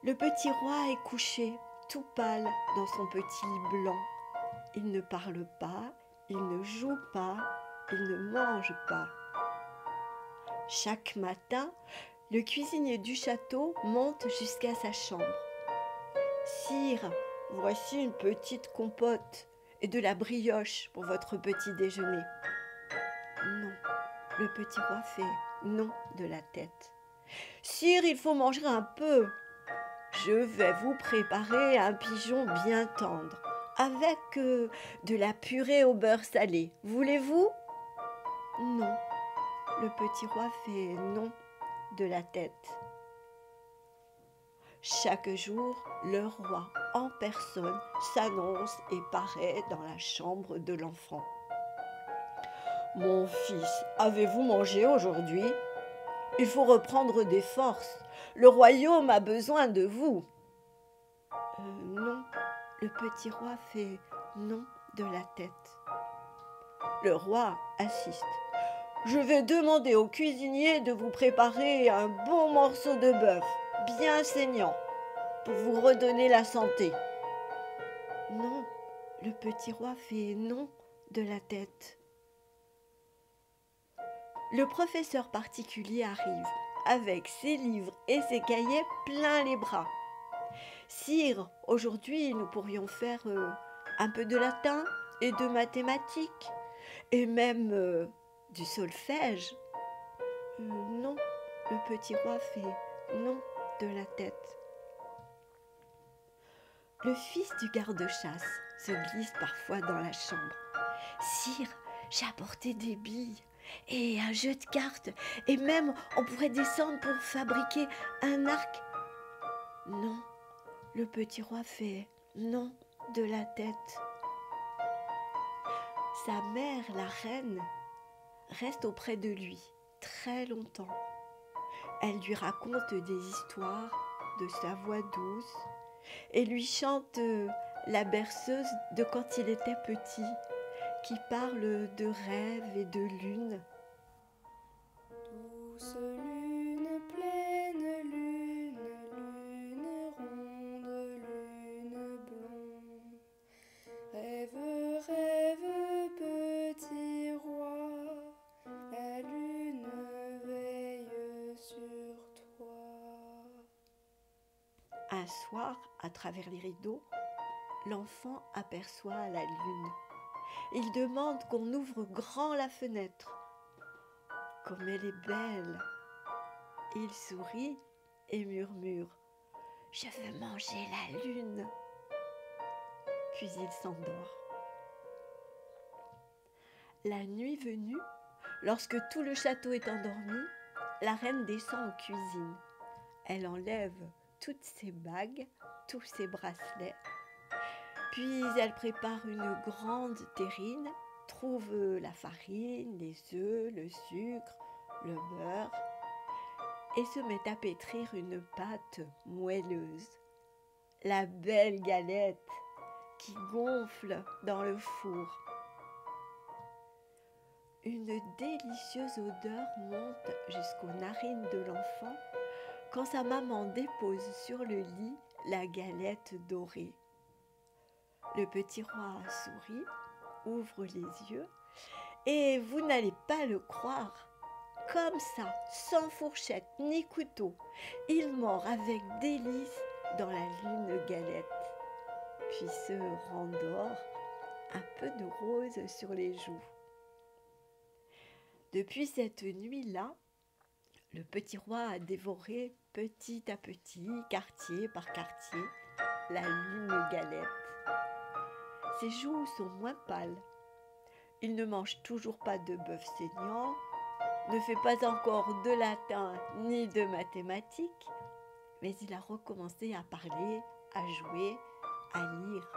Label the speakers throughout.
Speaker 1: Le petit roi est couché, tout pâle, dans son petit lit blanc. Il ne parle pas, il ne joue pas, il ne mange pas. Chaque matin, le cuisinier du château monte jusqu'à sa chambre. « Sire, voici une petite compote et de la brioche pour votre petit déjeuner. » Non, le petit roi fait non de la tête. « Sire, il faut manger un peu. Je vais vous préparer un pigeon bien tendre, avec de la purée au beurre salé. Voulez-vous ?» Non, le petit roi fait non de la tête. Chaque jour, le roi en personne s'annonce et paraît dans la chambre de l'enfant. « Mon fils, avez-vous mangé aujourd'hui ? Il faut reprendre des forces. Le royaume a besoin de vous. » Non, le petit roi fait non de la tête. Le roi insiste. « Je vais demander au cuisinier de vous préparer un bon morceau de bœuf, bien saignant, pour vous redonner la santé. » Non, le petit roi fait non de la tête. Le professeur particulier arrive, avec ses livres et ses cahiers plein les bras. « Sire, aujourd'hui nous pourrions faire un peu de latin et de mathématiques, et même du solfège. » Non, le petit roi fait non de la tête. Le fils du garde-chasse se glisse parfois dans la chambre. « Sire, j'ai apporté des billes et un jeu de cartes, et même on pourrait descendre pour fabriquer un arc. » Non, le petit roi fait non de la tête. Sa mère, la reine, reste auprès de lui très longtemps. Elle lui raconte des histoires de sa voix douce et lui chante la berceuse de quand il était petit, qui parle de rêves et de lune.
Speaker 2: Douce lune, pleine lune, lune ronde, lune blonde. Rêve, rêve, petit roi, la lune veille sur toi.
Speaker 1: Un soir, à travers les rideaux, l'enfant aperçoit la lune. Il demande qu'on ouvre grand la fenêtre. Comme elle est belle! Il sourit et murmure « Je veux manger la lune !» Puis il s'endort. La nuit venue, lorsque tout le château est endormi, la reine descend en cuisine. Elle enlève toutes ses bagues, tous ses bracelets. Puis elle prépare une grande terrine, trouve la farine, les œufs, le sucre, le beurre et se met à pétrir une pâte moelleuse. La belle galette qui gonfle dans le four. Une délicieuse odeur monte jusqu'aux narines de l'enfant quand sa maman dépose sur le lit la galette dorée. Le petit roi sourit, ouvre les yeux et vous n'allez pas le croire. Comme ça, sans fourchette ni couteau, il mord avec délice dans la lune galette, puis se rendort, un peu de rose sur les joues. Depuis cette nuit-là, le petit roi a dévoré petit à petit, quartier par quartier, la lune galette. Ses joues sont moins pâles. Il ne mange toujours pas de bœuf saignant, ne fait pas encore de latin ni de mathématiques, mais il a recommencé à parler, à jouer, à lire.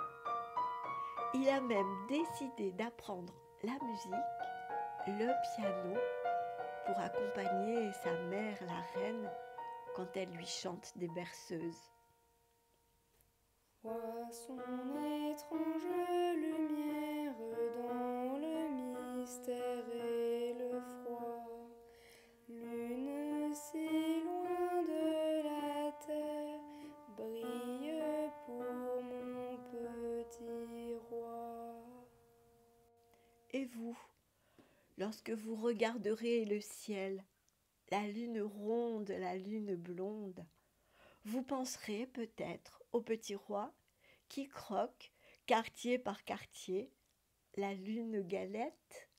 Speaker 1: Il a même décidé d'apprendre la musique, le piano, pour accompagner sa mère, la reine, quand elle lui chante des berceuses.
Speaker 2: Vois son étrange lumière dans le mystère et le froid. Lune si loin de la terre,
Speaker 1: vous, lorsque vous regarderez le ciel, la lune ronde, la lune blonde, vous penserez peut-être au petit roi qui croque, quartier par quartier, la lune galette.